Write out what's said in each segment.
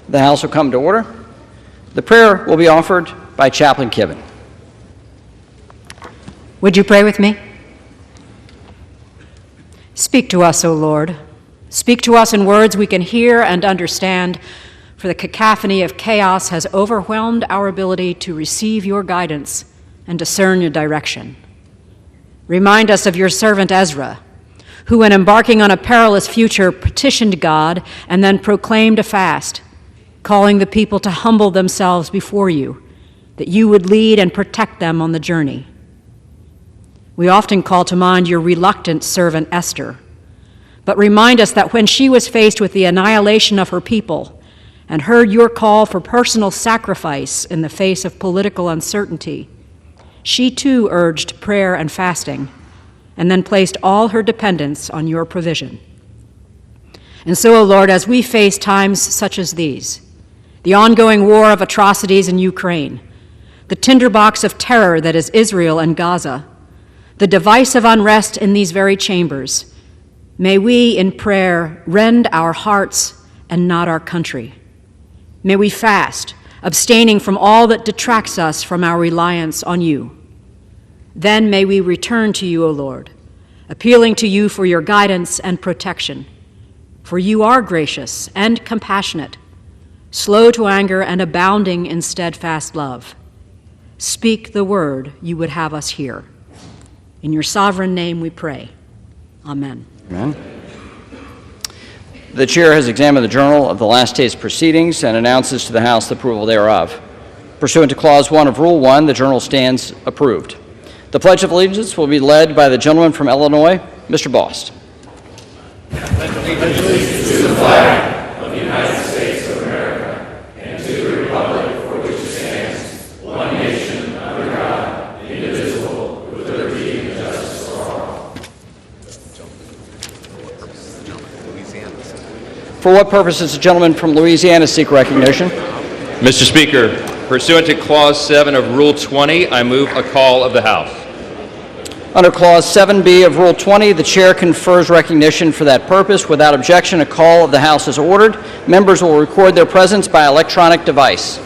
The House will come to order. The prayer will be offered by Chaplain Kibben. Would you pray with me? Speak to us, O Lord. Speak to us in words we can hear and understand, for the cacophony of chaos has overwhelmed our ability to receive your guidance and discern your direction. Remind us of your servant Ezra, who, in embarking on a perilous future, petitioned God and then proclaimed a fast, calling the people to humble themselves before you, that you would lead and protect them on the journey. We often call to mind your reluctant servant Esther, but remind us that when she was faced with the annihilation of her people and heard your call for personal sacrifice in the face of political uncertainty, she too urged prayer and fasting, and then placed all her dependence on your provision. And so, O Lord, as we face times such as these, the ongoing war of atrocities in Ukraine, the tinderbox of terror that is Israel and Gaza, the divisive unrest in these very chambers, may we in prayer rend our hearts and not our country. May we fast, abstaining from all that detracts us from our reliance on you. Then may we return to you, O Lord, appealing to you for your guidance and protection. For you are gracious and compassionate, slow to anger and abounding in steadfast love. Speak the word you would have us hear. In your sovereign name we pray. Amen. Amen. The chair has examined the journal of the last day's proceedings and announces to the House the approval thereof. Pursuant to Clause 1 of Rule 1, the journal stands approved. The Pledge of Allegiance will be led by the gentleman from Illinois, Mr. Bost. Pledge allegiance to the flag of the United States of America and to the republic for which it stands, one nation, under God, indivisible, with liberty and justice for all. For what purpose does the gentleman from Louisiana seek recognition? Mr. Speaker, pursuant to Clause 7 of Rule 20, I move a call of the House. Under Clause 7B of Rule 20, the chair confers recognition for that purpose. Without objection, a call of the House is ordered. Members will record their presence by electronic device.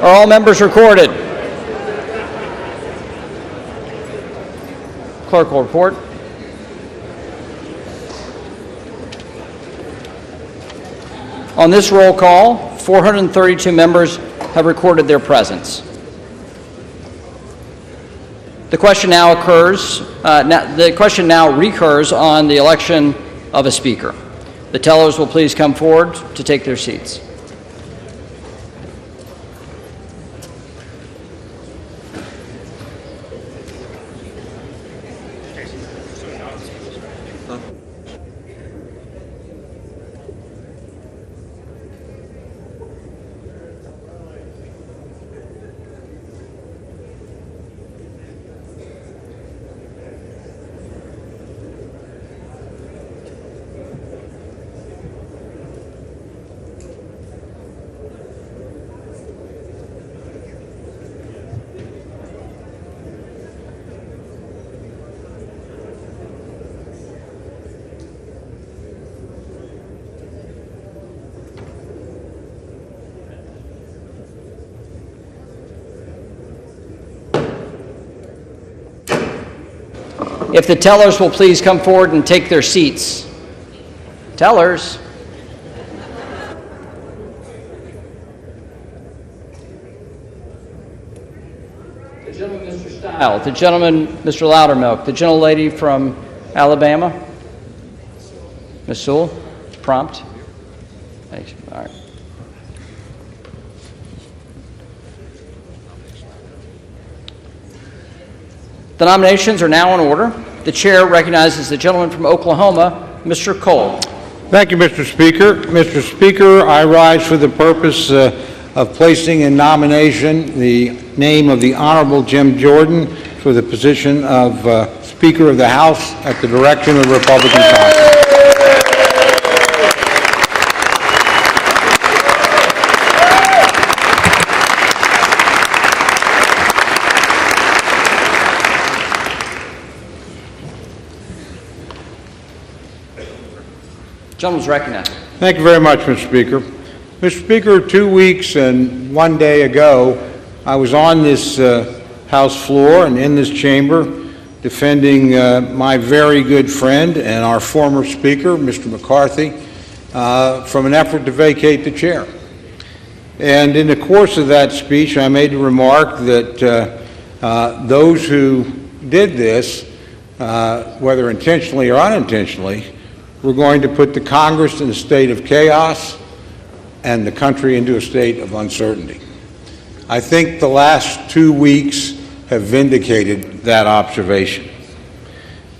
Are all members recorded? Clerk will report. On this roll call, 432 members have recorded their presence. The question now recurs on the election of a speaker. The tellers will please come forward to take their seats. If the tellers will please come forward and take their seats. Tellers. The gentleman, Mr. Stile. The gentleman, Mr. Loudermilk. The gentlelady from Alabama. Ms. Sewell, prompt. Thanks. All right. The nominations are now in order. The chair recognizes the gentleman from Oklahoma, Mr. Cole. Thank you, Mr. Speaker. Mr. Speaker, I rise for the purpose of placing in nomination the name of the Honorable Jim Jordan for the position of Speaker of the House at the direction of the Republican Congress. Gentleman's recognized. Thank you very much, Mr. Speaker. Mr. Speaker, 2 weeks and 1 day ago, I was on this House floor and in this chamber defending my very good friend and our former Speaker, Mr. McCarthy, from an effort to vacate the chair. And in the course of that speech, I made the remark that those who did this, whether intentionally or unintentionally, we're going to put the Congress in a state of chaos and the country into a state of uncertainty. I think the last 2 weeks have vindicated that observation.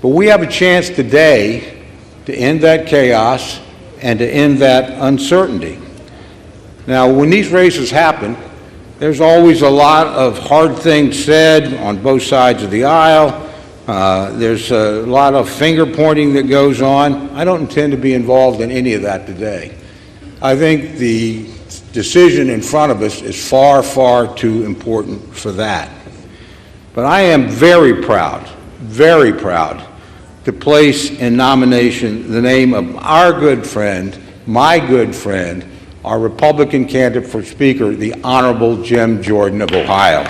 But we have a chance today to end that chaos and to end that uncertainty. Now, when these races happen, there's always a lot of hard things said on both sides of the aisle. There's a lot of finger pointing that goes on. I don't intend to be involved in any of that today. I think the decision in front of us is far, far too important for that. But I am very proud to place in nomination the name of our good friend, my good friend, our Republican candidate for Speaker, the Honorable Jim Jordan of Ohio.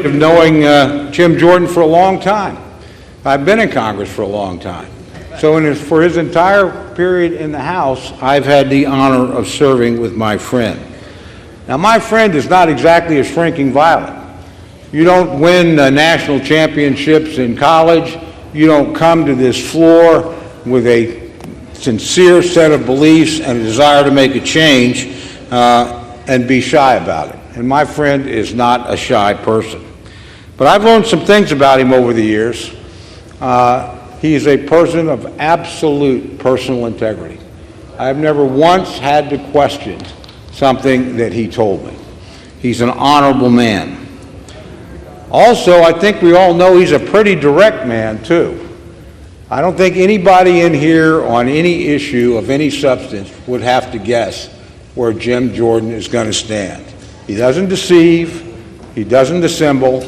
Of knowing Jim Jordan for a long time. I've been in Congress for a long time. So for his entire period in the House, I've had the honor of serving with my friend. Now, my friend is not exactly a shrinking violet. You don't win national championships in college. You don't come to this floor with a sincere set of beliefs and a desire to make a change and be shy about it. And my friend is not a shy person. But I've learned some things about him over the years. He is a person of absolute personal integrity. I've never once had to question something that he told me. He's an honorable man. Also, I think we all know he's a pretty direct man, too. I don't think anybody in here on any issue of any substance would have to guess where Jim Jordan is going to stand. He doesn't deceive. He doesn't dissemble.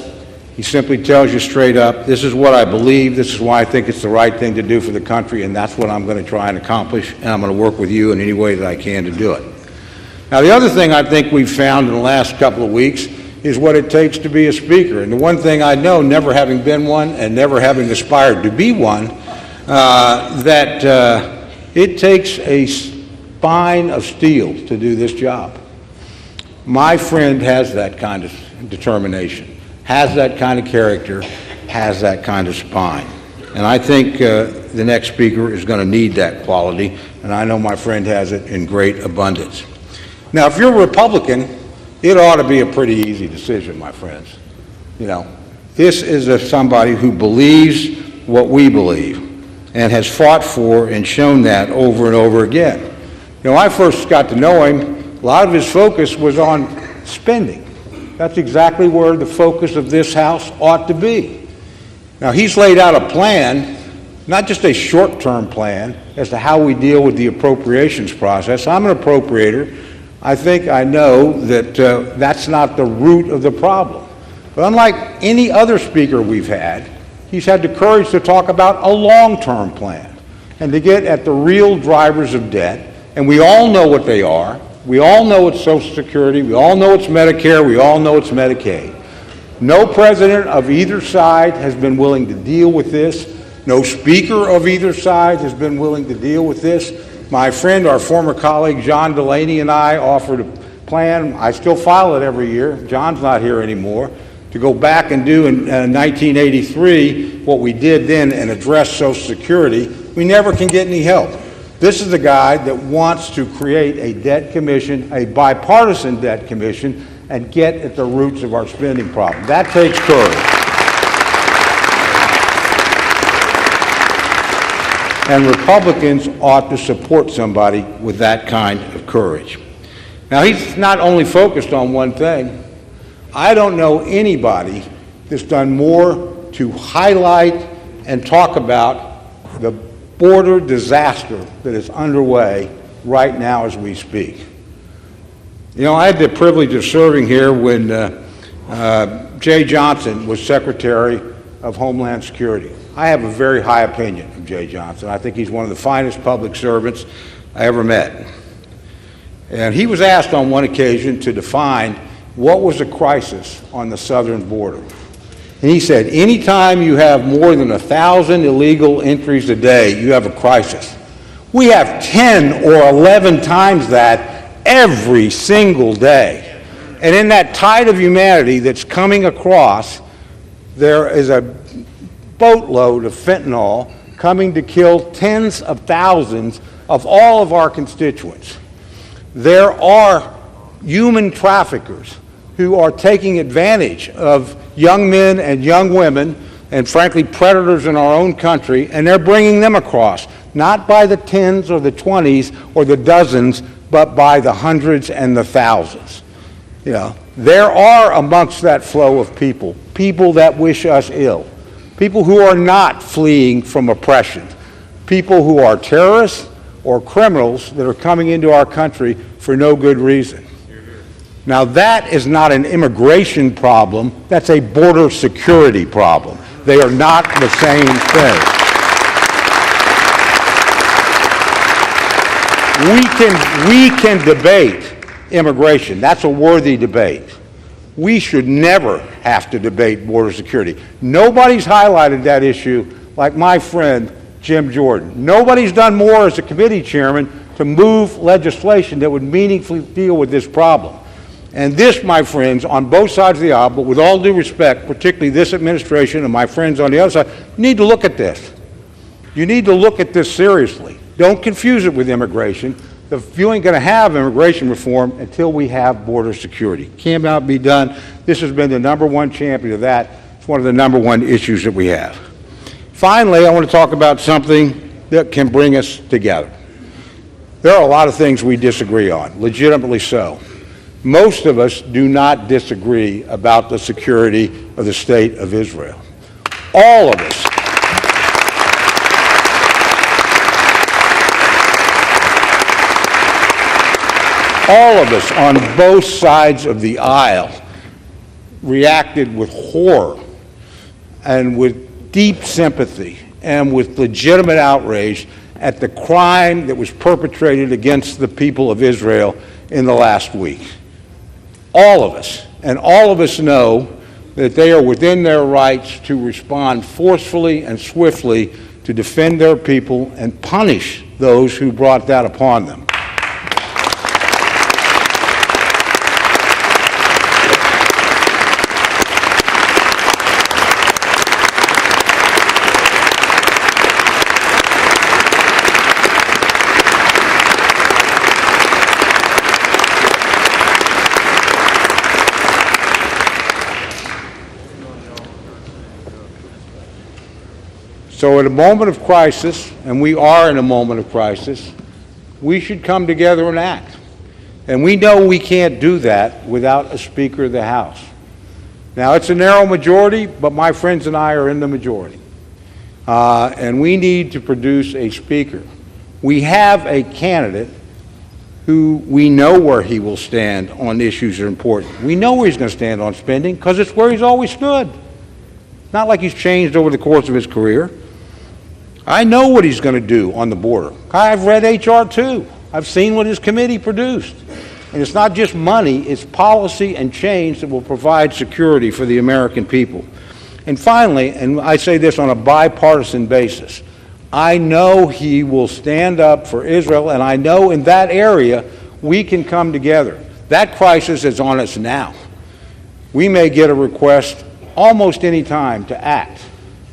He simply tells you straight up, this is what I believe, this is why I think it's the right thing to do for the country, and that's what I'm going to try and accomplish, and I'm going to work with you in any way that I can to do it. Now, the other thing I think we've found in the last couple of weeks is what it takes to be a speaker. And the one thing I know, never having been one and never having aspired to be one, that it takes a spine of steel to do this job. My friend has that kind of determination, has that kind of character, has that kind of spine. And I think the next speaker is going to need that quality, and I know my friend has it in great abundance. Now, if you're a Republican, it ought to be a pretty easy decision, my friends. You know, this is somebody who believes what we believe and has fought for and shown that over and over again. You know, I first got to know him, a lot of his focus was on spending. That's exactly where the focus of this House ought to be. Now, he's laid out a plan, not just a short-term plan, as to how we deal with the appropriations process. I'm an appropriator. I think I know that that's not the root of the problem. But unlike any other speaker we've had, he's had the courage to talk about a long-term plan and to get at the real drivers of debt. And we all know what they are. We all know it's Social Security. We all know it's Medicare. We all know it's Medicaid. No president of either side has been willing to deal with this. No speaker of either side has been willing to deal with this. My friend, our former colleague, John Delaney, and I offered a plan. I still file it every year. John's not here anymore. To go back and do in 1983 what we did then and address Social Security. We never can get any help. This is the guy that wants to create a debt commission, a bipartisan debt commission, and get at the roots of our spending problem. That takes courage. And Republicans ought to support somebody with that kind of courage. Now, he's not only focused on one thing. I don't know anybody that's done more to highlight and talk about the border disaster that is underway right now as we speak. You know, I had the privilege of serving here when Jay Johnson was Secretary of Homeland Security. I have a very high opinion of Jay Johnson. I think he's one of the finest public servants I ever met. And he was asked on one occasion to define what was a crisis on the southern border. And he said, anytime you have more than 1,000 illegal entries a day, you have a crisis. We have 10 or 11 times that every single day. And in that tide of humanity that's coming across, there is a boatload of fentanyl coming to kill tens of thousands of all of our constituents. There are human traffickers who are taking advantage of young men and young women and frankly predators in our own country, and they're bringing them across, not by the tens or the 20s or the dozens, but by the hundreds and the thousands. You know, there are amongst that flow of people that wish us ill. People who are not fleeing from oppression, people who are terrorists or criminals that are coming into our country for no good reason. Now, that is not an immigration problem, that's a border security problem. They are not the same thing. We can debate immigration. That's a worthy debate. We should never have to debate border security. Nobody's highlighted that issue like my friend Jim Jordan. Nobody's done more as a committee chairman to move legislation that would meaningfully deal with this problem. And this, my friends, on both sides of the aisle, but with all due respect, particularly this administration and my friends on the other side, you need to look at this. You need to look at this seriously. Don't confuse it with immigration. You ain't going to have immigration reform until we have border security. Cannot be done. This has been the #1 champion of that. It's one of the #1 issues that we have. Finally, I want to talk about something that can bring us together. There are a lot of things we disagree on, legitimately so. Most of us do not disagree about the security of the state of Israel. All of us. All of us on both sides of the aisle reacted with horror and with deep sympathy and with legitimate outrage at the crime that was perpetrated against the people of Israel in the last week. All of us, and all of us know that they are within their rights to respond forcefully and swiftly to defend their people and punish those who brought that upon them. So at a moment of crisis, and we are in a moment of crisis, we should come together and act. And we know we can't do that without a Speaker of the House. Now, it's a narrow majority, but my friends and I are in the majority. And we need to produce a Speaker. We have a candidate who we know where he will stand on issues that are important. We know where he's going to stand on spending because it's where he's always stood. Not like he's changed over the course of his career. I know what he's going to do on the border. I've read H.R. 2. I've seen what his committee produced. And it's not just money, it's policy and change that will provide security for the American people. And finally, and I say this on a bipartisan basis, I know he will stand up for Israel, and I know in that area we can come together. That crisis is on us now. We may get a request almost any time to act.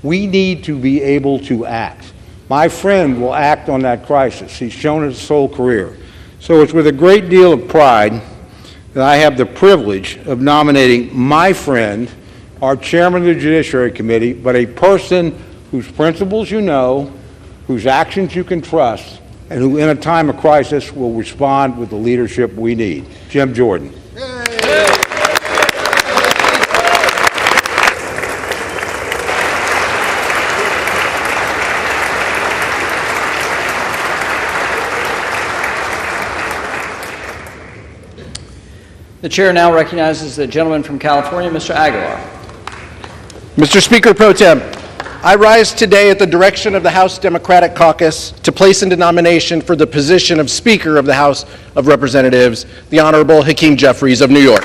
We need to be able to act. My friend will act on that crisis. He's shown it his whole career. So it's with a great deal of pride that I have the privilege of nominating my friend, our chairman of the Judiciary Committee, but a person whose principles you know, whose actions you can trust, and who in a time of crisis will respond with the leadership we need. Jim Jordan. The chair now recognizes the gentleman from California, Mr. Aguilar. Mr. Speaker Pro Tem, I rise today at the direction of the House Democratic Caucus to place into nomination for the position of Speaker of the House of Representatives, the Honorable Hakeem Jeffries of New York.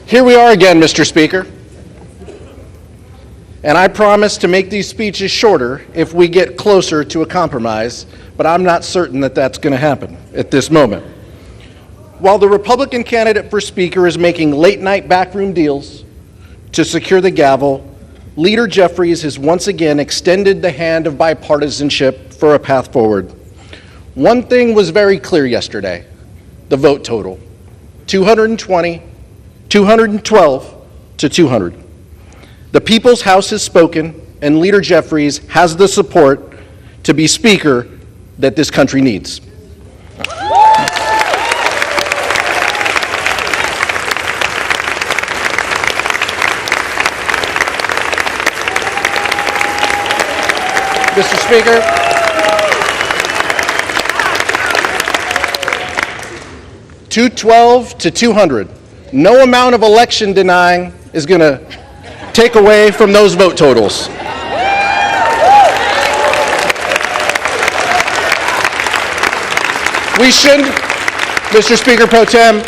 Here we are again, Mr. Speaker. And I promise to make these speeches shorter if we get closer to a compromise, but I'm not certain that that's going to happen at this moment. While the Republican candidate for Speaker is making late-night backroom deals to secure the gavel, Leader Jeffries has once again extended the hand of bipartisanship for a path forward. One thing was very clear yesterday: the vote total, 220, 212 to 200. The People's House has spoken, and Leader Jeffries has the support to be Speaker that this country needs. Mr. Speaker, $212 to 200. No amount of election denying is going to take away from those vote totals. We shouldn't, Mr. Speaker Pro Tem,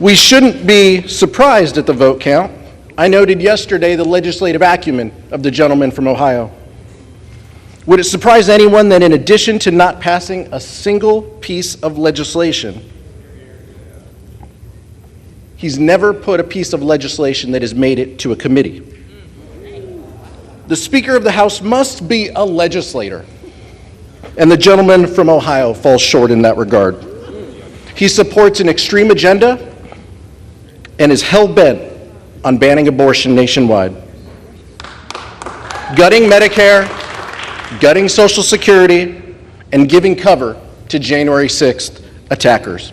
we shouldn't be surprised at the vote count. I noted yesterday the legislative acumen of the gentleman from Ohio. Would it surprise anyone that in addition to not passing a single piece of legislation, he's never put a piece of legislation that has made it to a committee? The Speaker of the House must be a legislator, and the gentleman from Ohio falls short in that regard. He supports an extreme agenda and is hell-bent on banning abortion nationwide, gutting Medicare, gutting Social Security, and giving cover to January 6th attackers.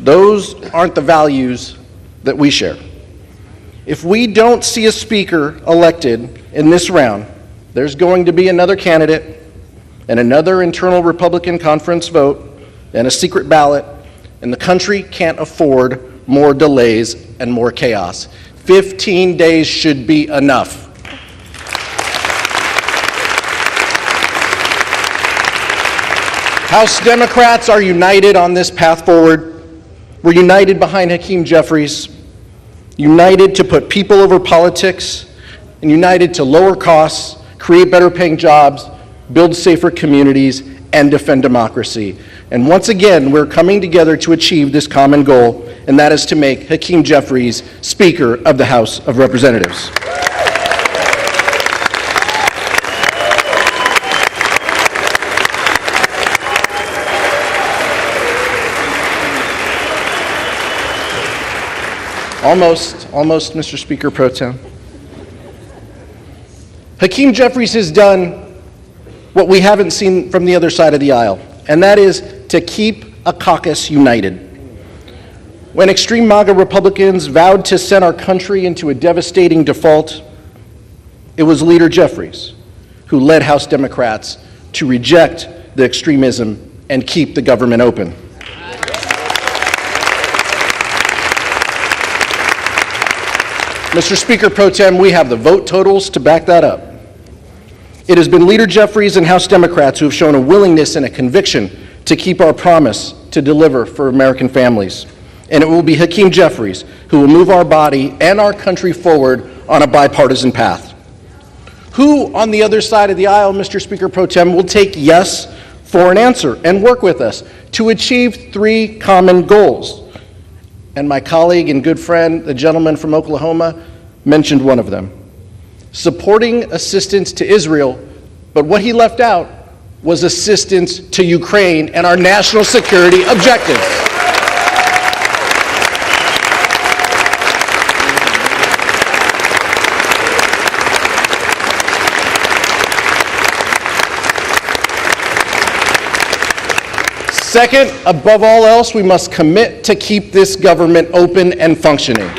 Those aren't the values that we share. If we don't see a speaker elected in this round, there's going to be another candidate and another internal Republican conference vote and a secret ballot, and the country can't afford more delays and more chaos. 15 days should be enough. House Democrats are united on this path forward. We're united behind Hakeem Jeffries, united to put people over politics, and united to lower costs, create better paying jobs, build safer communities, and defend democracy. And once again, we're coming together to achieve this common goal, and that is to make Hakeem Jeffries Speaker of the House of Representatives. Almost, Mr. Speaker Pro Tem. Hakeem Jeffries has done what we haven't seen from the other side of the aisle, and that is to keep a caucus united. When extreme MAGA Republicans vowed to send our country into a devastating default, it was Leader Jeffries who led House Democrats to reject the extremism and keep the government open. Mr. Speaker Pro Tem, we have the vote totals to back that up. It has been Leader Jeffries and House Democrats who have shown a willingness and a conviction to keep our promise to deliver for American families. And it will be Hakeem Jeffries who will move our body and our country forward on a bipartisan path. Who on the other side of the aisle, Mr. Speaker Pro Tem, will take yes for an answer and work with us to achieve three common goals? And my colleague and good friend, the gentleman from Oklahoma, mentioned one of them. Supporting assistance to Israel, but what he left out was assistance to Ukraine and our national security objectives. Second, above all else, we must commit to keep this government open and functioning.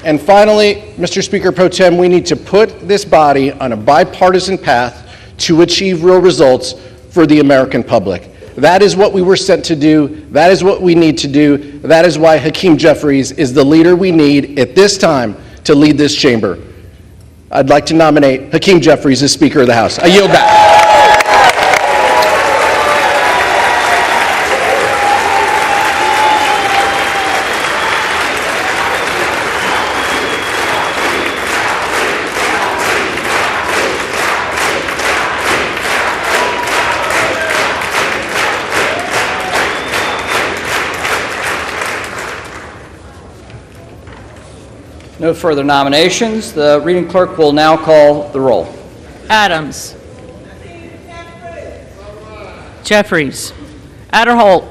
And finally, Mr. Speaker Pro Tem, we need to put this body on a bipartisan path to achieve real results for the American public. That is what we were sent to do. That is what we need to do. That is why Hakeem Jeffries is the leader we need at this time to lead this chamber. I'd like to nominate Hakeem Jeffries as Speaker of the House. I yield back. No further nominations. The reading clerk will now call the roll. Adams. Jeffries. Adderholt.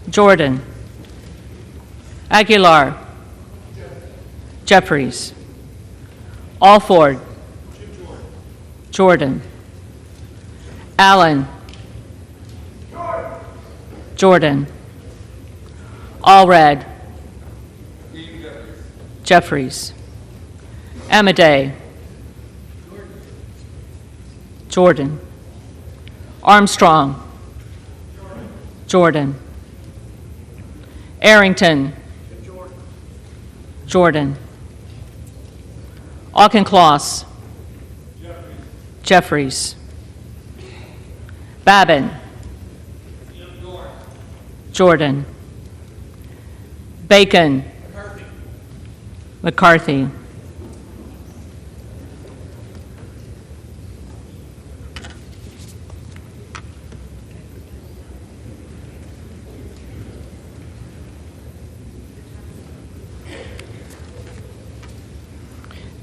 Jordan. Aguilar. Jeffries. Alford. Jordan. Allen. Jordan. Allred. Jeffries. Amadei. Jordan. Armstrong. Jordan. Arrington. Jordan. Auchincloss. Jeffries. Babin. Jordan. Bacon. McCarthy.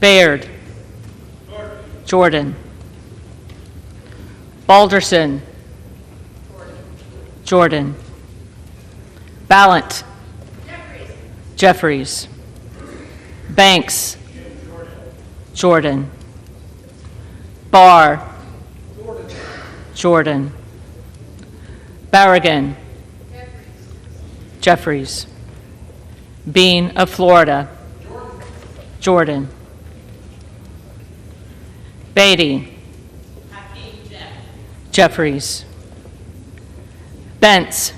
Baird. Jordan. Balderson. Jordan. Ballant. Jeffries. Banks. Jordan. Barr. Jordan. Barragan. Jeffries. Bean of Florida. Jordan. Beatty. Jeffries. Bentz.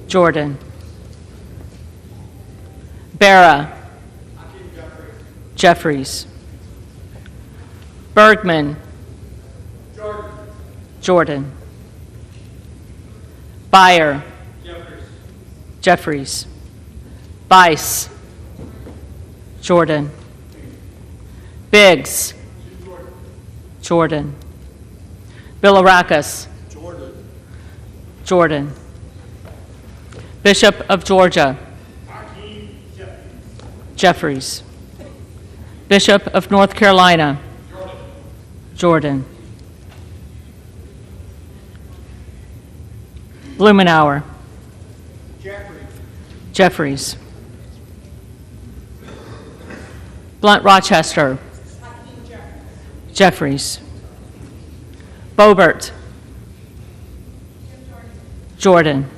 Jordan. Barra. Jeffries. Bergman. Jordan. Beyer. Jeffries. Bice. Jordan. Biggs. Jordan. Bilirakis. Jordan. Bishop of Georgia. Jeffries. Bishop of North Carolina. Jordan. Blumenauer. Jeffries. Blunt Rochester. Jeffries. Bobert. Jordan.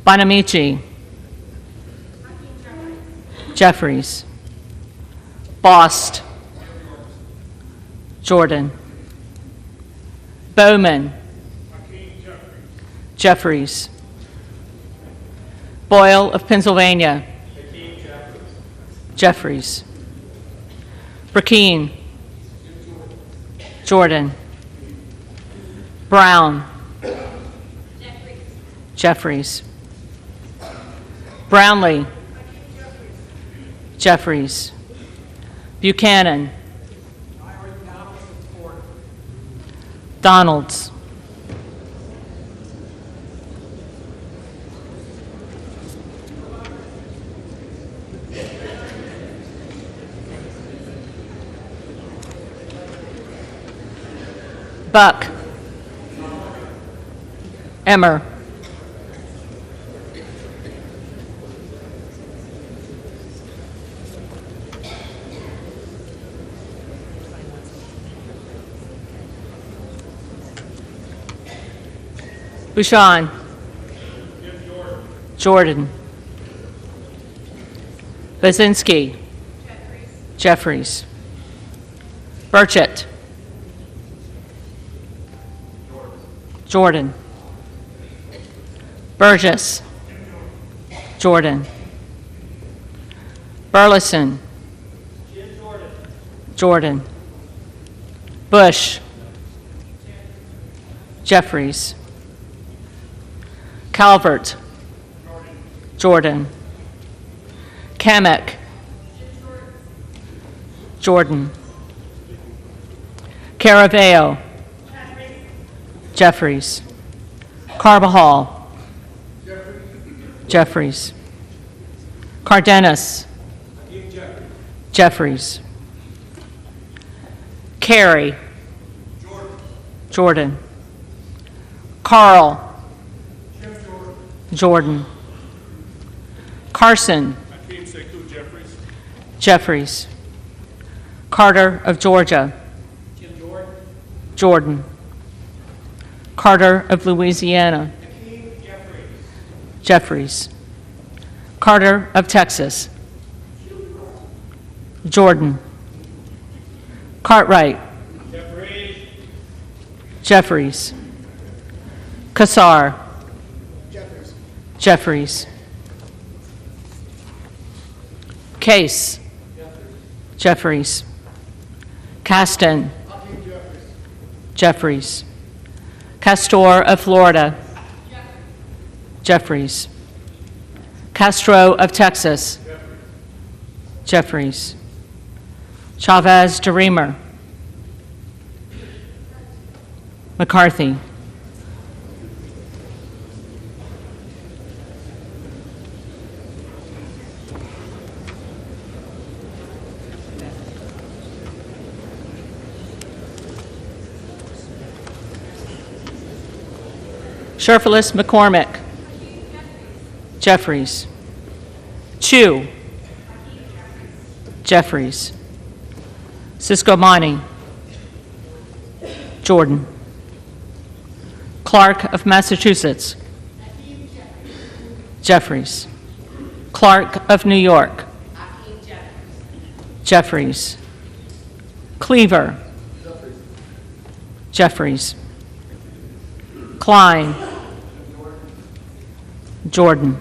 Bonamici. Jeffries. Bost. Jordan. Bowman. Jeffries. Boyle of Pennsylvania. Jeffries. Burkeen. Jordan. Brown. Jeffries. Brownlee. Jeffries. Buchanan. Donalds. Buck. Emmer. Bouchon. Jordan. Basinski. Jeffries. Burchett. Jordan. Burgess. Jordan. Burleson. Jordan. Bush. Jeffries. Calvert. Jordan. Kamek. Jordan. Caraveo. Jeffries. Carbajal. Jeffries. Cardenas. Jeffries. Carey. Jordan. Carl. Jordan. Carson. Jeffries. Carter of Georgia. Jordan. Carter of Louisiana. Jeffries. Carter of Texas. Jordan. Cartwright. Jeffries. Kassar. Jeffries. Case. Jeffries. Caston. Jeffries. Castor of Florida. Jeffries. Castro of Texas. Jeffries. Chavez de Reamer. McCarthy. Sherfilis McCormick. Jeffries. Chu. Jeffries. Siscomani. Jordan. Clark of Massachusetts. Jeffries. Clark of New York. Jeffries. Cleaver. Jeffries. Klein. Jordan.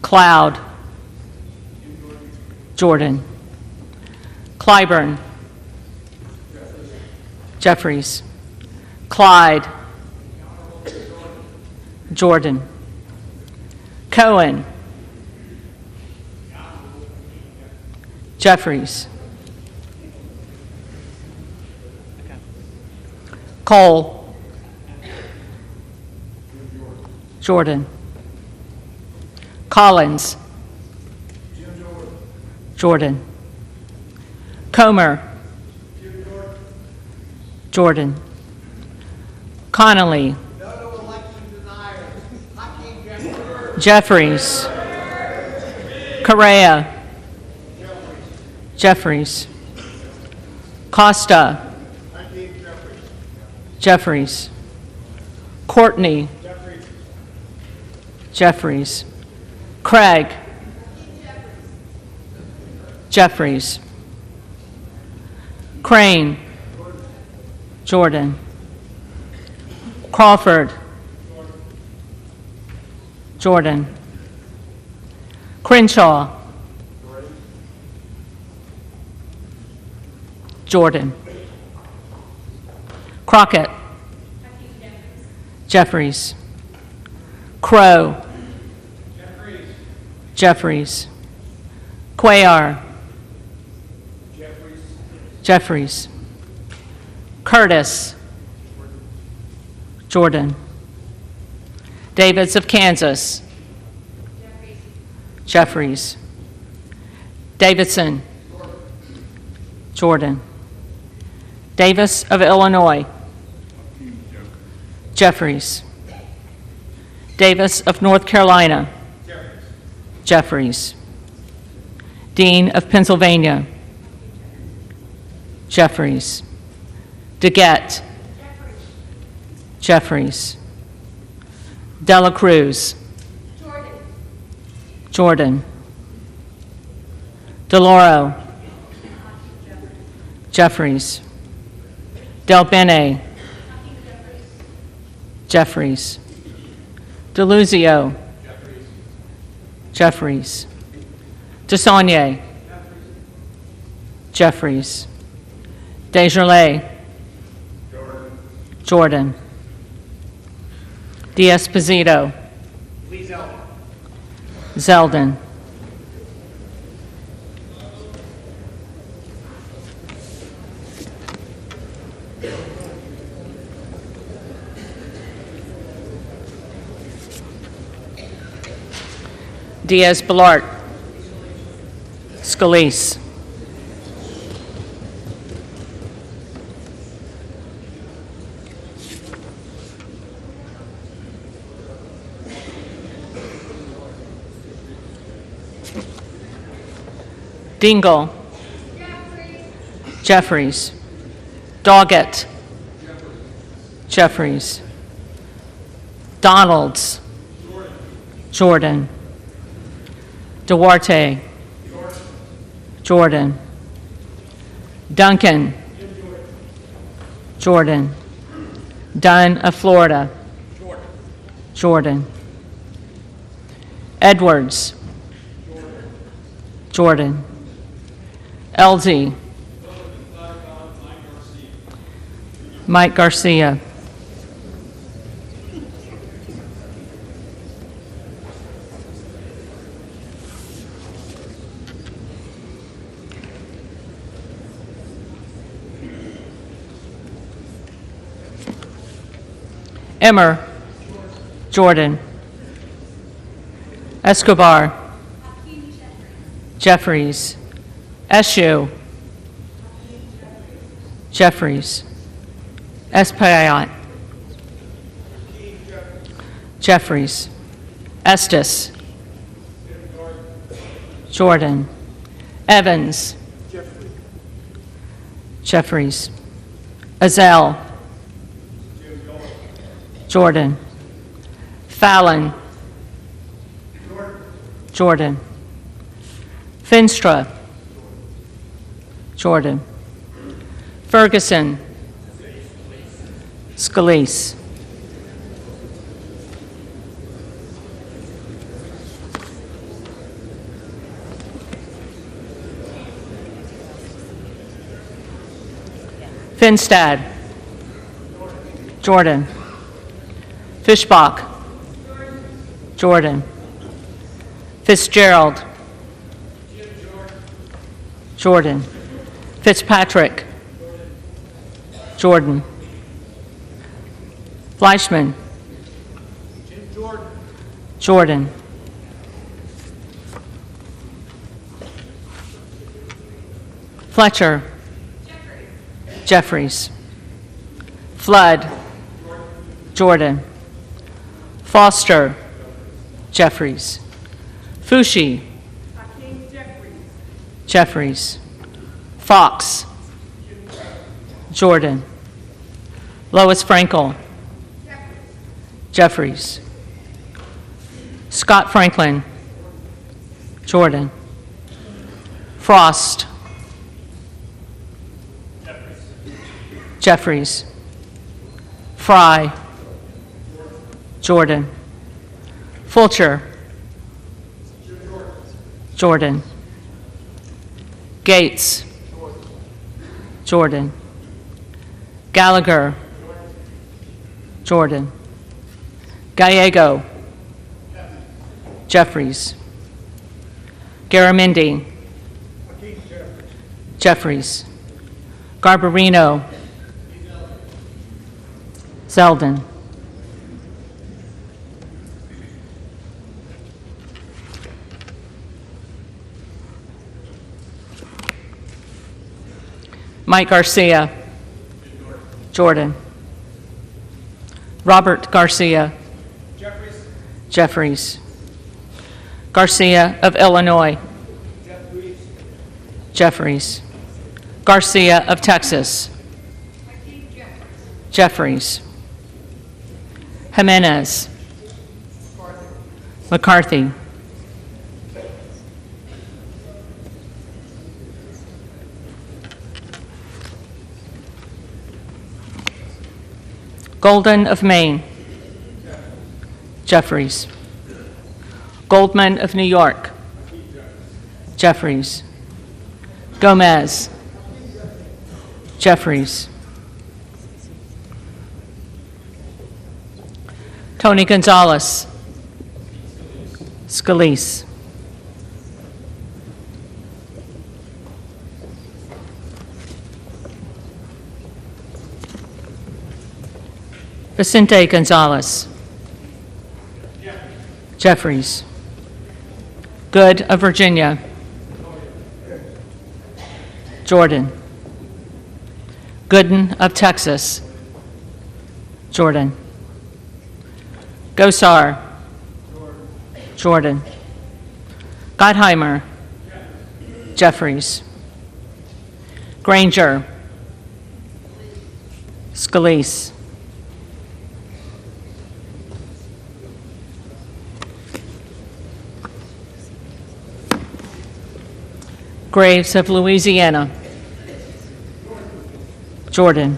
Cloud. Jordan. Clyburn. Jeffries. Clyde. Jordan. Cohen. Jeffries. Cole. Jordan. Collins. Jordan. Comer. Jordan. Connolly. Jeffries. Correa. Jeffries. Costa. Jeffries. Courtney. Jeffries. Craig. Jeffries. Crane. Jordan. Crawford. Jordan. Crenshaw. Jordan. Crockett. Jeffries. Crow. Jeffries. Cuellar. Jeffries. Curtis. Jordan. Davids of Kansas. Jeffries. Davidson. Jordan. Davis of Illinois. Jeffries. Davis of North Carolina. Jeffries. Dean of Pennsylvania. Jeffries. DeGette. Jeffries. Dela Cruz. Jordan. DeLauro. Jeffries. Del Bene. Jeffries. DeLuzio. Jeffries. DeSaulnier. Jeffries. Desjardins. Jordan. D'Esposito. Zeldin. Diaz-Balart. Scalise. Dingle. Jeffries. Doggett. Jeffries. Donalds. Jordan. Duarte. Jordan. Duncan. Jordan. Dunn of Florida. Jordan. Edwards. Jordan. LZ. Mike Garcia. Emmer. Jordan. Escobar. Jeffries. Eshu. Jeffries. Espaillat. Jeffries. Estes. Jordan. Evans. Jeffries. Azell. Jordan. Fallon. Jordan. Finstra. Jordan. Ferguson. Scalise. Finstad. Jordan. Fishbach. Jordan. Fitzgerald. Jordan. Fitzpatrick. Jordan. Fleischman. Jordan. Fletcher. Jeffries. Flood. Jordan. Foster. Jeffries. Fushi. Jeffries. Fox. Jordan. Lois Frankel. Jeffries. Scott Franklin. Jordan. Frost. Jeffries. Fry. Jordan. Fulcher. Jordan. Gates. Jordan. Gallagher. Jordan. Gallego. Jeffries. Garamendi. Jeffries. Garbarino. Zeldin. Mike Garcia. Jordan. Robert Garcia. Jeffries. Garcia of Illinois. Jeffries. Garcia of Texas. Jeffries. Jimenez. McCarthy. Golden of Maine. Jeffries. Goldman of New York. Jeffries. Gomez. Jeffries. Tony Gonzalez. Scalise. Vicente Gonzalez. Jeffries. Good of Virginia. Jordan. Gooden of Texas. Jordan. Gosar. Jordan. Gottheimer. Jeffries. Granger. Scalise. Graves of Louisiana. Jordan.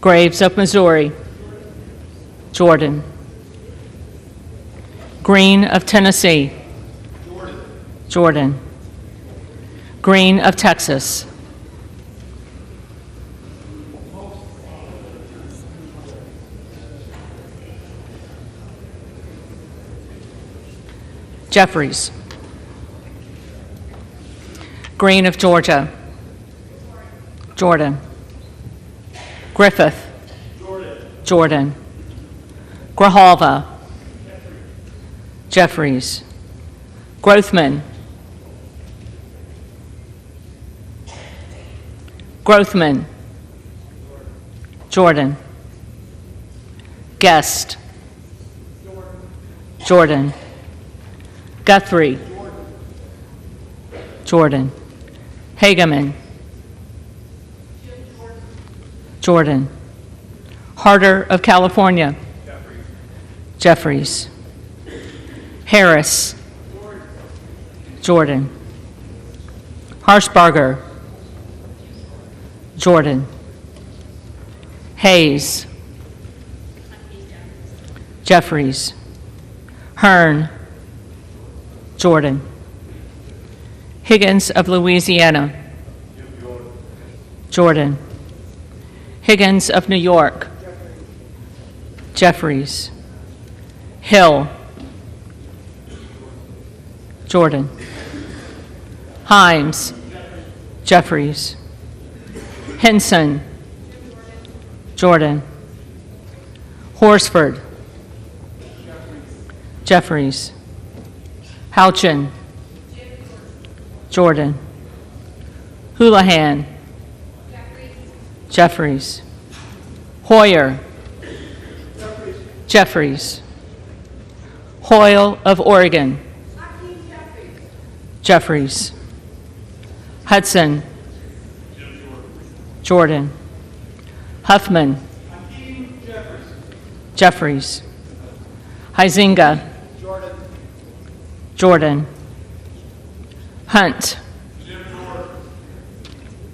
Graves of Missouri. Jordan. Green of Tennessee. Jordan. Green of Texas. Jeffries. Green of Georgia. Jordan. Griffith. Jordan. Grijalva. Jeffries. Grothman. Grothman. Jordan. Guest. Jordan. Guthrie. Jordan. Hageman. Jordan. Harder of California. Jeffries. Harris. Jordan. Harshbarger. Jordan. Hayes. Jeffries. Hearn. Jordan. Higgins of Louisiana. Jordan. Higgins of New York. Jeffries. Hill. Jordan. Himes. Jeffries. Henson. Jordan. Horsford. Jeffries. Houchin. Jordan. Houlihan. Jeffries. Hoyer. Jeffries. Hoyle of Oregon. Jeffries. Hudson. Jordan. Huffman. Jeffries. Huizinga. Jordan. Hunt.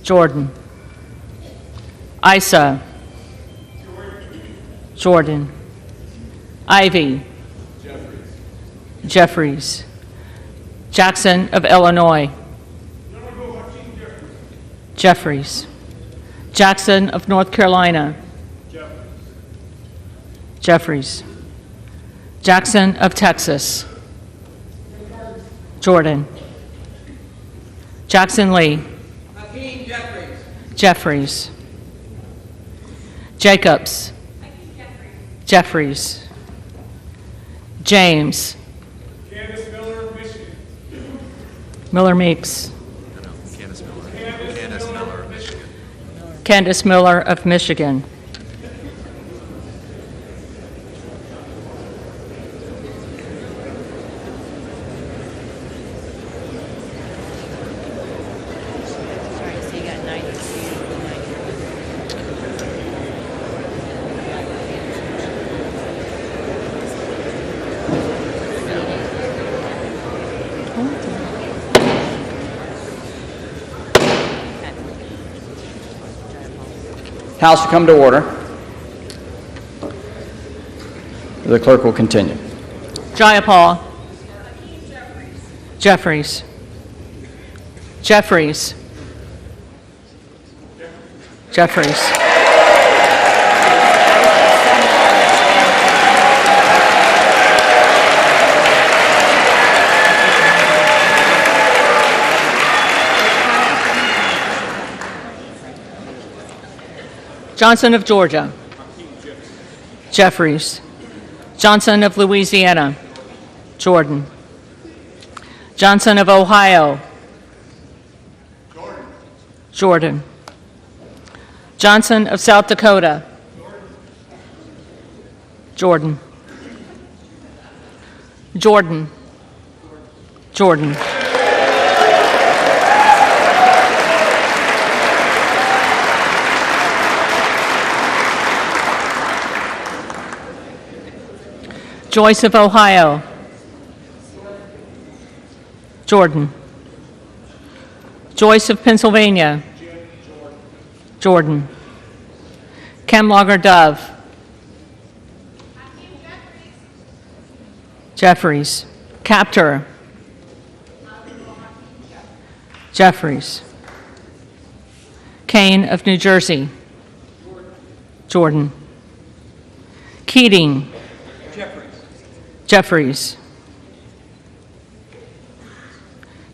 Jordan. Isa. Jordan. Ivy. Jeffries. Jackson of Illinois. Jeffries. Jackson of North Carolina. Jeffries. Jackson of Texas. Jordan. Jackson Lee. Hakeem Jeffries. Jeffries. Jacobs. Jeffries. James. Candace Miller, Michigan. Miller Meeks. Candace Miller, Michigan. Candace Miller of Michigan. House to come to order. The clerk will continue. Jayapal. Jeffries. Jeffries. Jeffries. Johnson of Georgia. Jeffries. Johnson of Louisiana. Jordan. Johnson of Ohio. Jordan. Johnson of South Dakota. Jordan. Jordan. Jordan. Joyce of Ohio. Jordan. Joyce of Pennsylvania. Jordan. Kemlogger Dove. Jeffries. Captor. Jeffries. Kane of New Jersey. Jordan. Keating. Jeffries.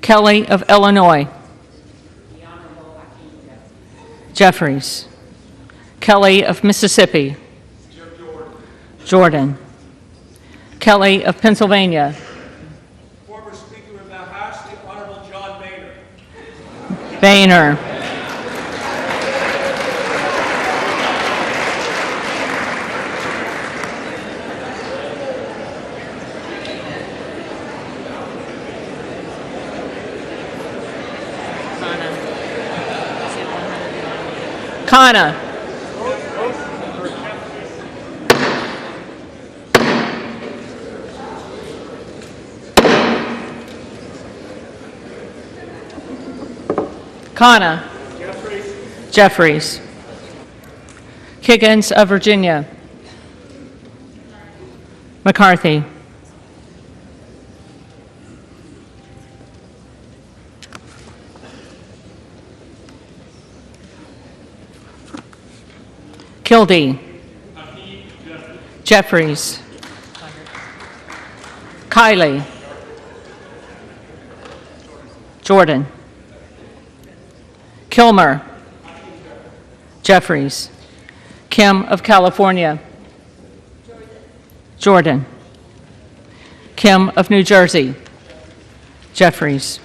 Kelly of Illinois. Jeffries. Kelly of Mississippi. Jordan. Kelly of Pennsylvania. Former Speaker of the House, the Honorable John Boehner. Boehner. Kana. Kana. Jeffries. Higgins of Virginia. McCarthy. Kildee. Jeffries. Kiley. Jordan. Kilmer. Jeffries. Kim of California. Jordan. Kim of New Jersey. Jeffries.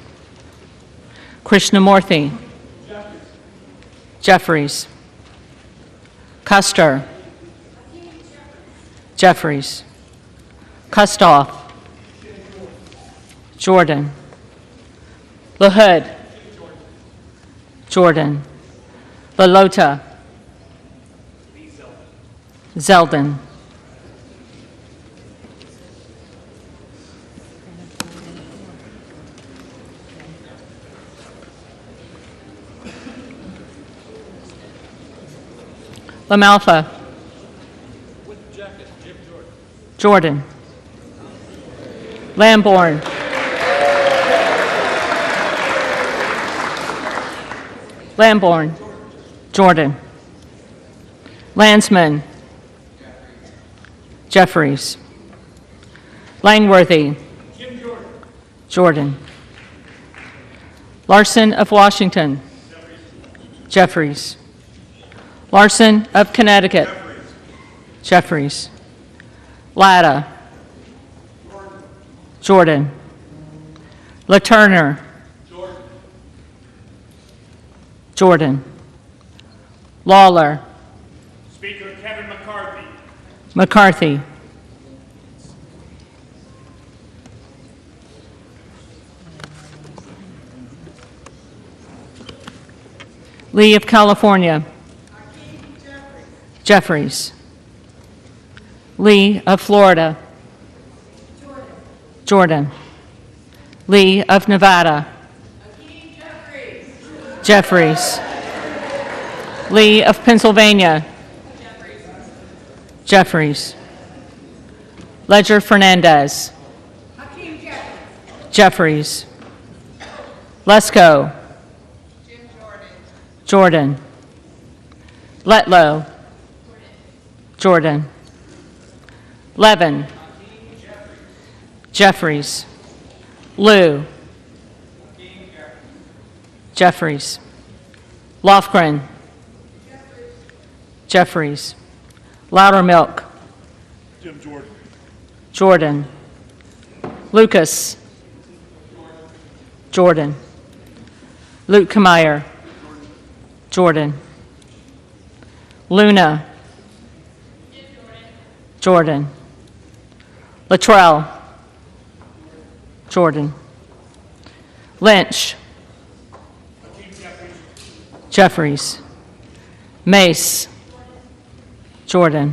Krishnamurthy. Jeffries. Custer. Jeffries. Kustoff. Jordan. LaHood. Jordan. LaLota. Zeldin. LaMalfa. Jordan. Lamborn. Lamborn. Jordan. Landsman. Jeffries. Langworthy. Jordan. Larson of Washington. Jeffries. Larson of Connecticut. Jeffries. Latta. Jordan. LaTurner. Jordan. Lawler. Speaker Kevin McCarthy. McCarthy. Lee of California. Jeffries. Lee of Florida. Jordan. Lee of Nevada. Jeffries. Lee of Pennsylvania. Jeffries. Ledger Fernandez. Jeffries. Lesko. Jordan. Letlow. Jordan. Levin. Jeffries. Liu. Jeffries. Lofgren. Jeffries. Loudermilk. Jim Jordan. Jordan. Lucas. Jordan. Luke Kameyer. Jordan. Luna. Jordan. Luttrell. Jordan. Lynch. Jeffries. Mace. Jordan.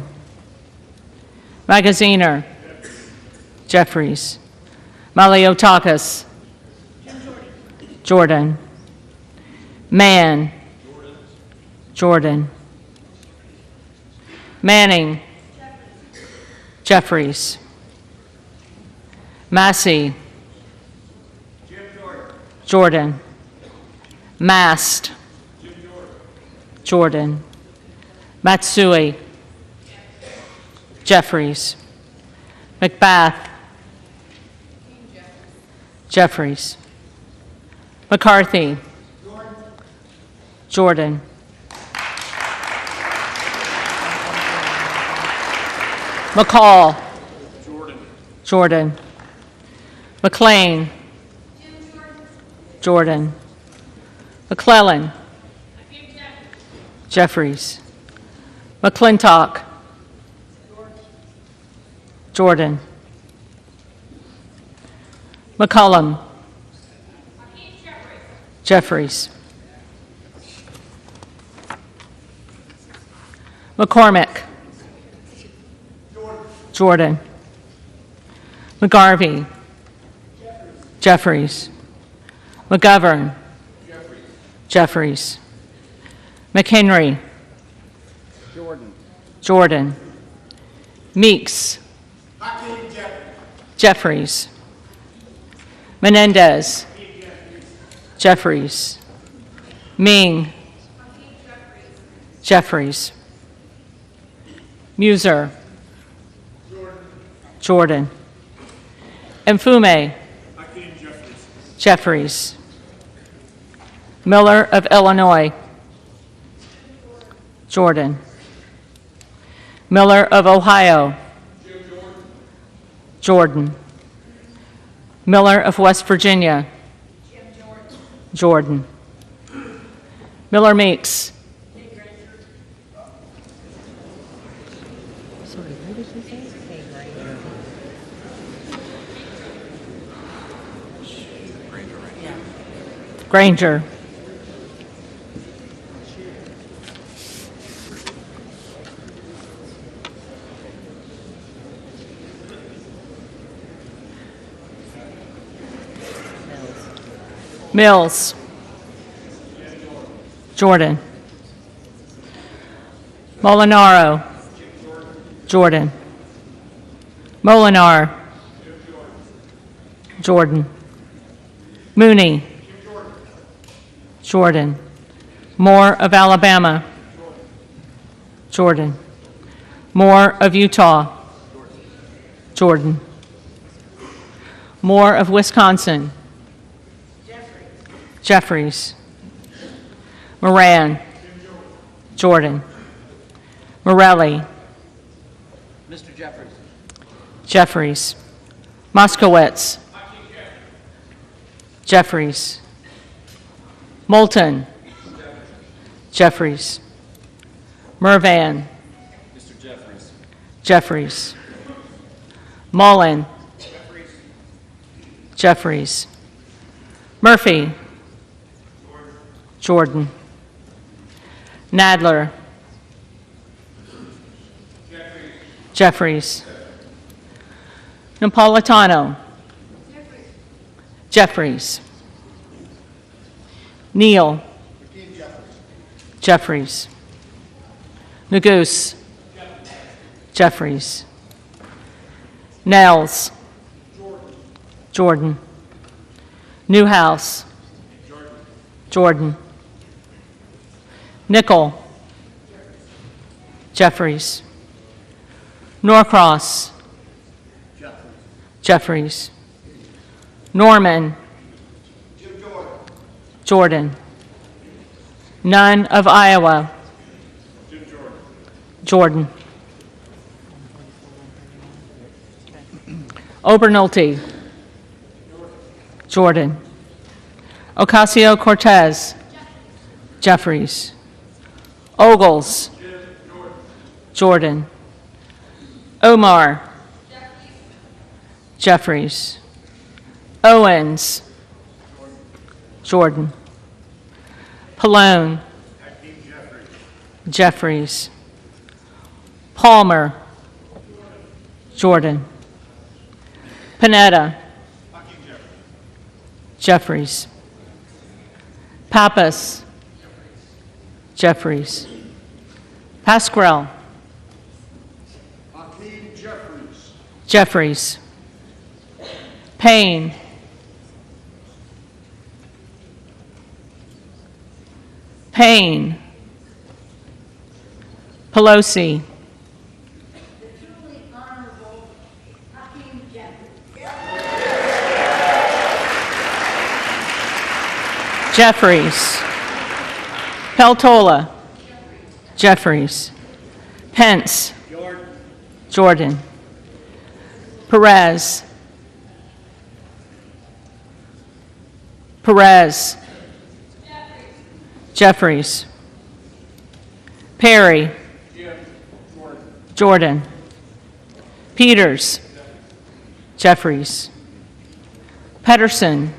Magaziner. Jeffries. Maliotakis. Jordan. Mann. Jordan. Manning. Jeffries. Massey. Jordan. Mast. Jordan. Matsui. Jeffries. McBath. Jeffries. McCarthy. Jordan. McCall. Jordan. McLean. Jordan. McClellan. Jeffries. McClintock. Jordan. McCollum. Jeffries. McCormick. Jordan. McGarvey. Jeffries. McGovern. Jeffries. McHenry. Jordan. Meeks. Jeffries. Menendez. Jeffries. Ming. Jeffries. Muser. Jordan. Mfume. Jeffries. Miller of Illinois. Jordan. Miller of Ohio. Jordan. Miller of West Virginia. Jordan. Miller Meeks. Granger. Mills. Jordan. Molinaro. Jordan. Molinar. Jordan. Mooney. Jordan. Moore of Alabama. Jordan. Moore of Utah. Jordan. Moore of Wisconsin. Jeffries. Moran. Jordan. Morelli. Mr. Jeffries. Jeffries. Moskowitz. Jeffries. Moulton. Jeffries. Mervan. Mr. Jeffries. Jeffries. Mullen. Jeffries. Murphy. Jordan. Nadler. Jeffries. Napolitano. Jeffries. Neal. Jeffries. Nagoose. Jeffries. Nels. Jordan. Newhouse. Jordan. Nickel. Jeffries. Norcross. Jeffries. Norman. Jordan. Nunn of Iowa. Jordan. Obernolte. Jordan. Ocasio-Cortez. Jeffries. Ogles. Jordan. Omar. Jeffries. Owens. Jordan. Pallone. Jeffries. Palmer. Jordan. Panetta. Jeffries. Pappas. Jeffries. Pasquarel. Jeffries. Payne. Payne. Pelosi. Jeffries. Peltola. Jeffries. Pence. Jordan. Perez. Perez. Jeffries. Perry. Jordan. Peters. Jeffries. Pedersen.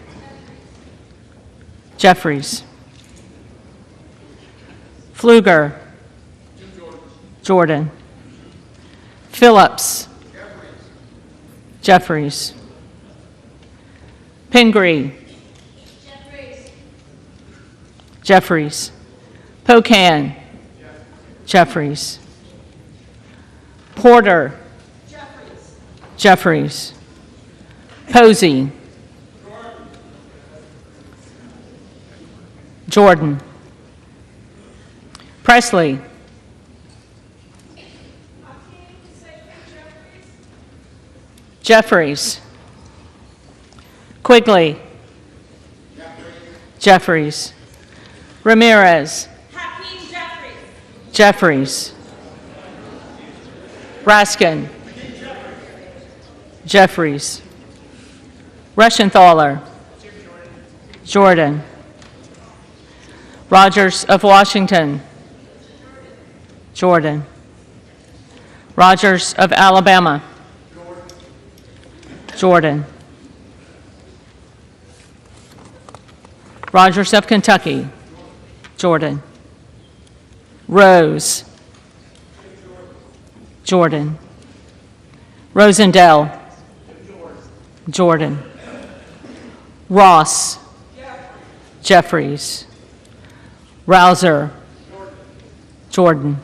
Jeffries. Pfluger. Jordan. Phillips. Jeffries. Pingree. Jeffries. Pocan. Jeffries. Porter. Jeffries. Posey. Jordan. Presley. Jeffries. Quigley. Jeffries. Ramirez. Hakeem Jeffries. Jeffries. Raskin. Jeffries. Reschenthaler. Jordan. Rogers of Washington. Jordan. Rogers of Alabama. Jordan. Rogers of Kentucky. Jordan. Rose. Jordan. Rosendale. Jordan. Ross. Jeffries. Rouser. Jordan.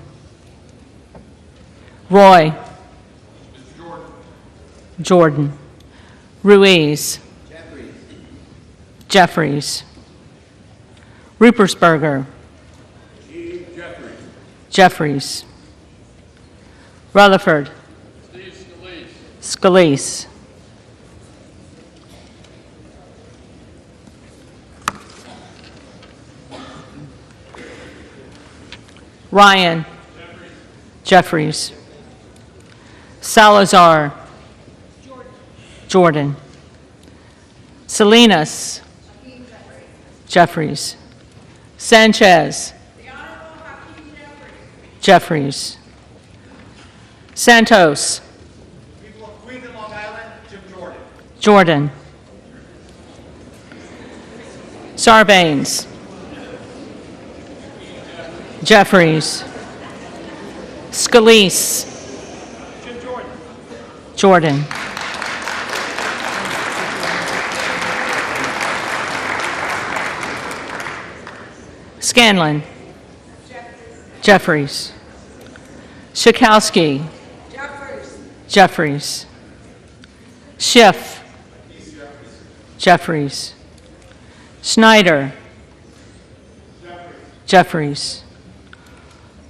Roy. Jordan. Ruiz. Jeffries. Rupersberger. Jeffries. Rutherford. Scalise. Ryan. Jeffries. Salazar. Jordan. Salinas. Jeffries. Sanchez. Jeffries. Santos. People of Queens and Long Island, Jim Jordan. Jordan. Sarbanes. Jeffries. Scalise. Jim Jordan. Jordan. Scanlon. Jeffries. Schakowsky. Jeffries. Schiff. Jeffries. Schneider. Jeffries.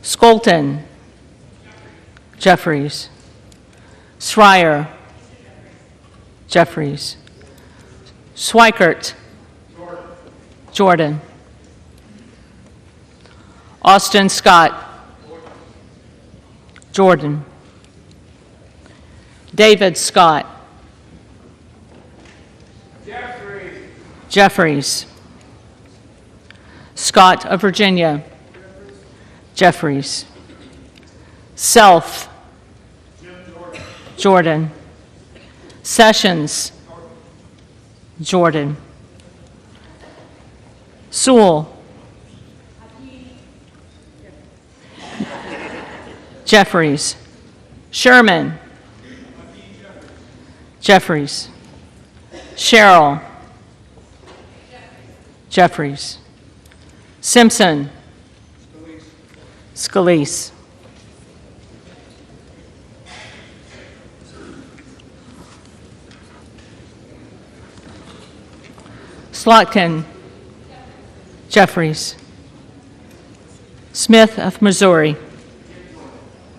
Skolton. Jeffries. Schreier. Jeffries. Schweikert. Jordan. Austin Scott. Jordan. David Scott. Jeffries. Scott of Virginia. Jeffries. Self. Jordan. Sessions. Jordan. Sewell. Jeffries. Sherman. Jeffries. Sherrill. Jeffries. Simpson. Scalise. Slotkin. Jeffries. Smith of Missouri.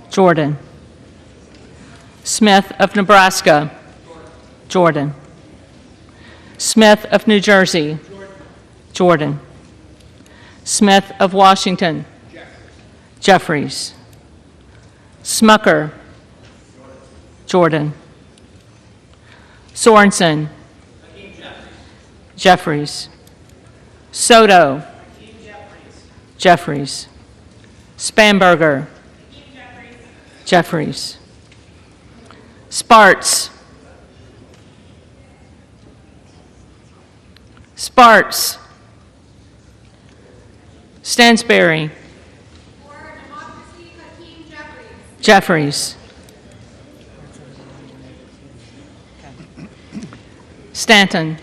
Jordan. Smith of Nebraska. Jordan. Smith of New Jersey. Jordan. Smith of Washington. Jeffries. Smucker. Jordan. Sorensen. Jeffries. Soto. Jeffries. Spanberger. Jeffries. Sparts. Sparts. Stansberry. For democracy, Hakeem Jeffries. Jeffries. Stanton.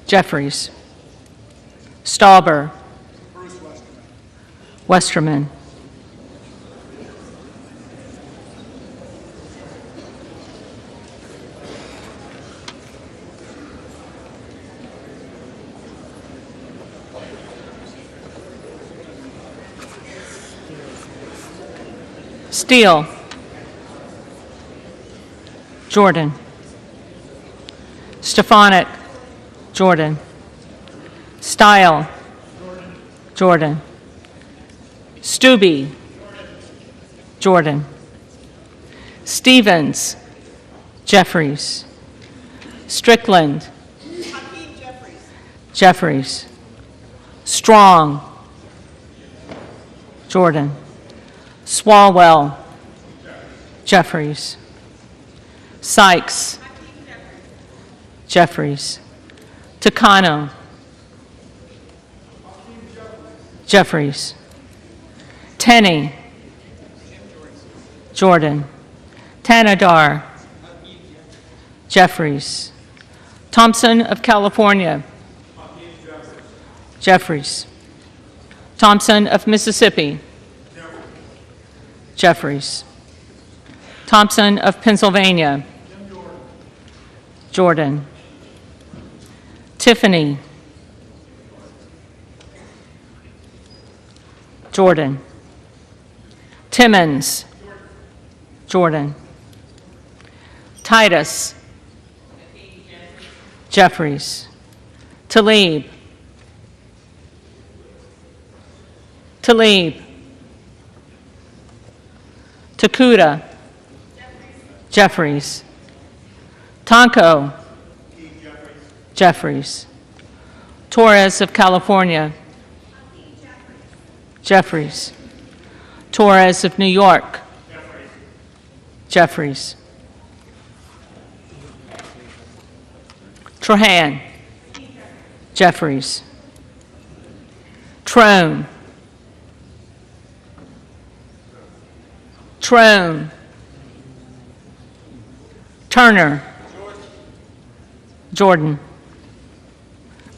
Jeffries. Stauber. Westerman. Steele. Jordan. Stefanik. Jordan. Style. Jordan. Stubbe. Jordan. Stevens. Jeffries. Strickland. Hakeem Jeffries. Jeffries. Strong. Jordan. Swalwell. Jeffries. Sykes. Jeffries. Takano. Jeffries. Tenney. Jordan. Tanadar. Jeffries. Thompson of California. Jeffries. Thompson of Mississippi. Jeffries. Thompson of Pennsylvania. Jordan. Tiffany. Jordan. Timmons. Jordan. Titus. Jeffries. Talib. Talib. Takuda. Jeffries. Tonko. Jeffries. Torres of California. Jeffries. Torres of New York. Jeffries. Trahan. Jeffries. Trone. Trone. Turner. Jordan.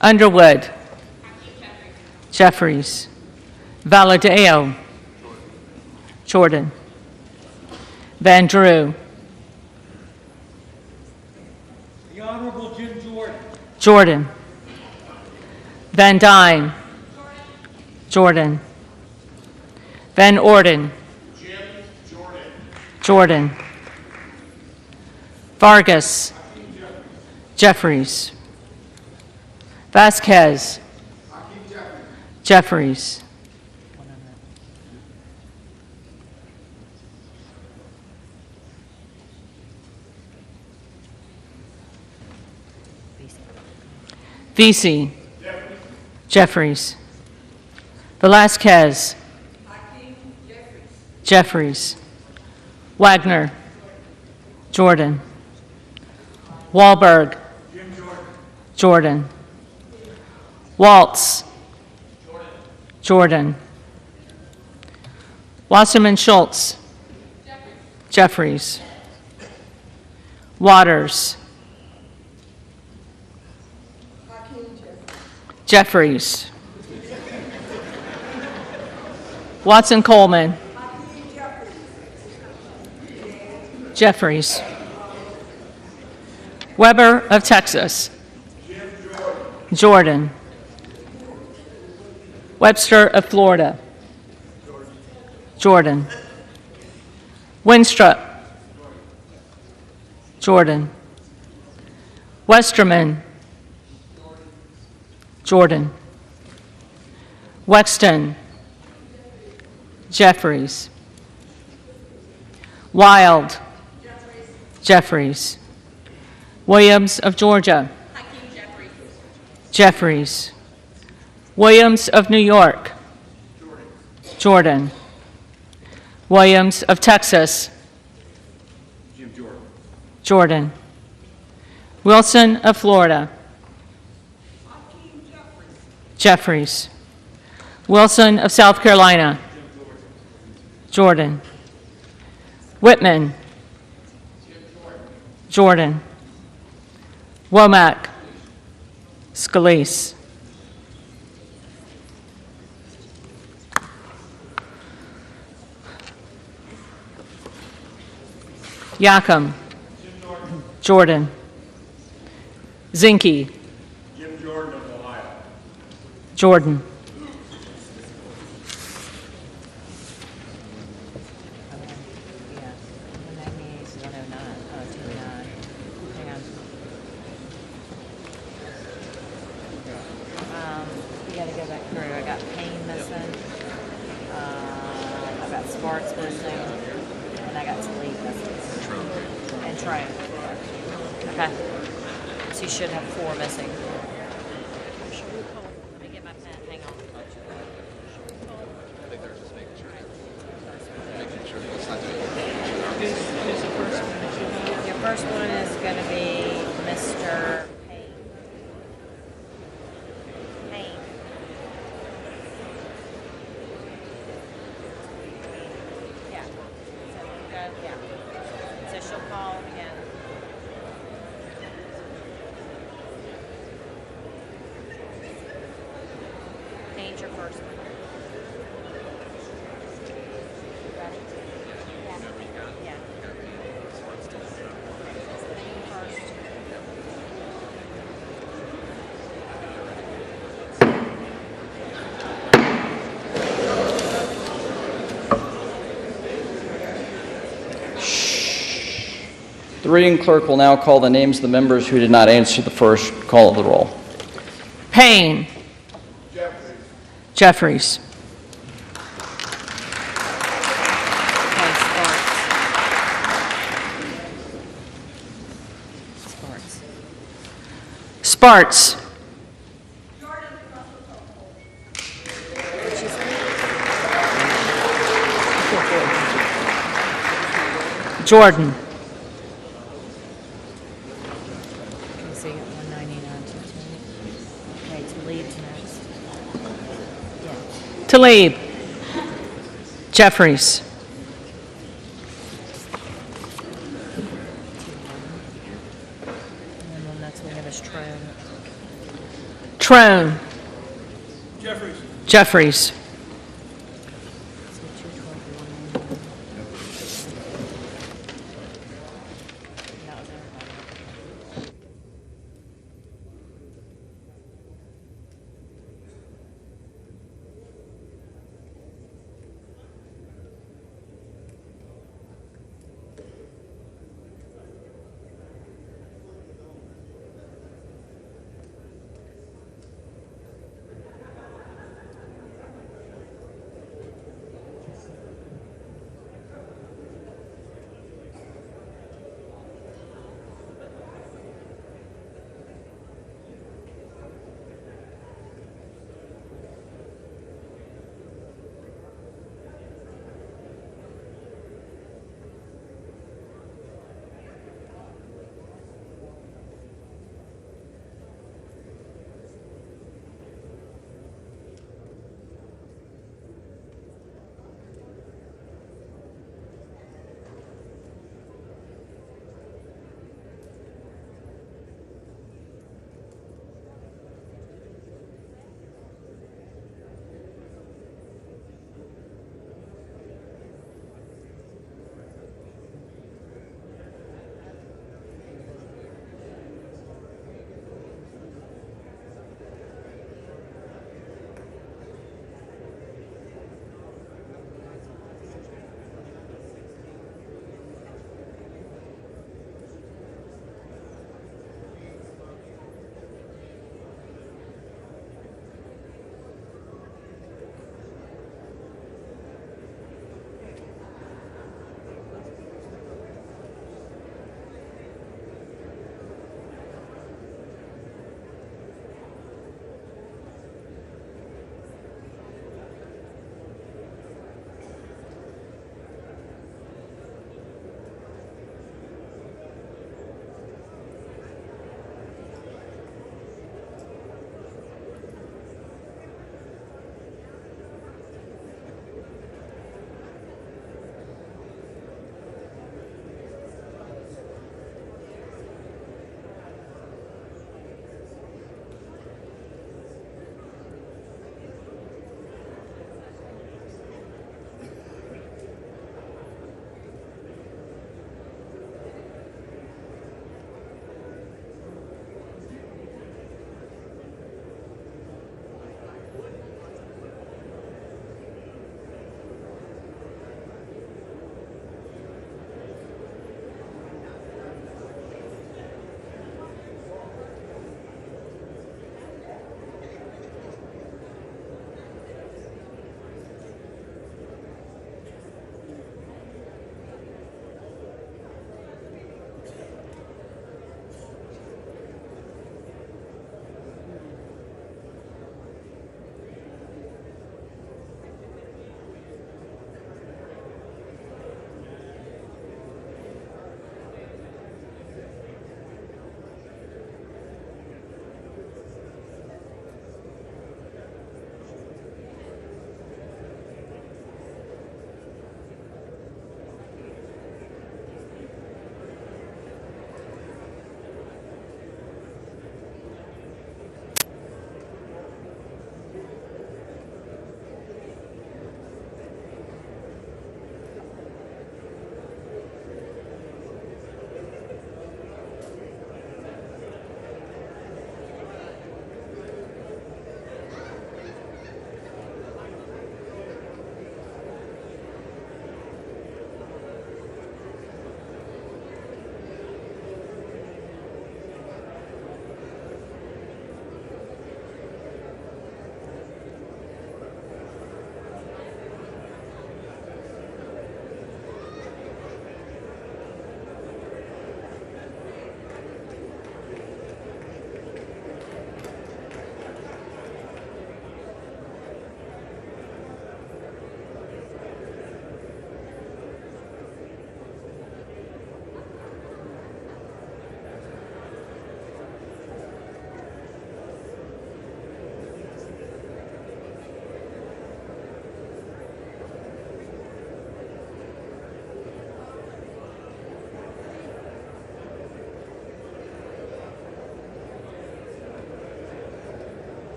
Underwood. Jeffries. Valadeo. Jordan. Van Drew. The Honorable Jim Jordan. Jordan. Van Dyne. Jordan. Van Orden. Jim Jordan. Jordan. Vargas. Jeffries. Vasquez. Jeffries. Vesey. Jeffries. Velasquez. Jeffries. Wagner. Jordan. Wahlberg. Jordan. Waltz. Jordan. Wasserman Schultz. Jeffries. Waters. Jeffries. Watson Coleman. Jeffries. Weber of Texas. Jordan. Webster of Florida. Jordan. Winstrup. Jordan. Westerman. Jordan. Wexton. Jeffries. Wild. Jeffries. Williams of Georgia. Jeffries. Williams of New York. Jordan. Williams of Texas. Jordan. Wilson of Florida. Jeffries. Wilson of South Carolina. Jordan. Whitman. Jordan. Womack. Scalise. Yakum. Jordan. Zinke. Jim Jordan of Ohio. Jordan. You gotta go back through. I got Payne missing. I got Sparks missing. And I got Talib missing. And Trey. Okay. So you should have 4 missing. Let me get my pen. Hang on. I think they're just making sure it's not doing Your first one is gonna be Mr. Payne. Payne. Yeah. So you go, yeah. So she'll call again. Payne's your first one. Ready? Yeah. Yeah. Payne first. The reading clerk will now call the names of the members who did not answer the first call of the roll. Payne. Jeffries. Okay, Sparks. Sparts. Jordan. Okay, so you got 199 to 2. Okay, to leave next. Yeah. Talib. Jeffries. And then the next one we have is Trone. Trone. Jeffries. Jeffries.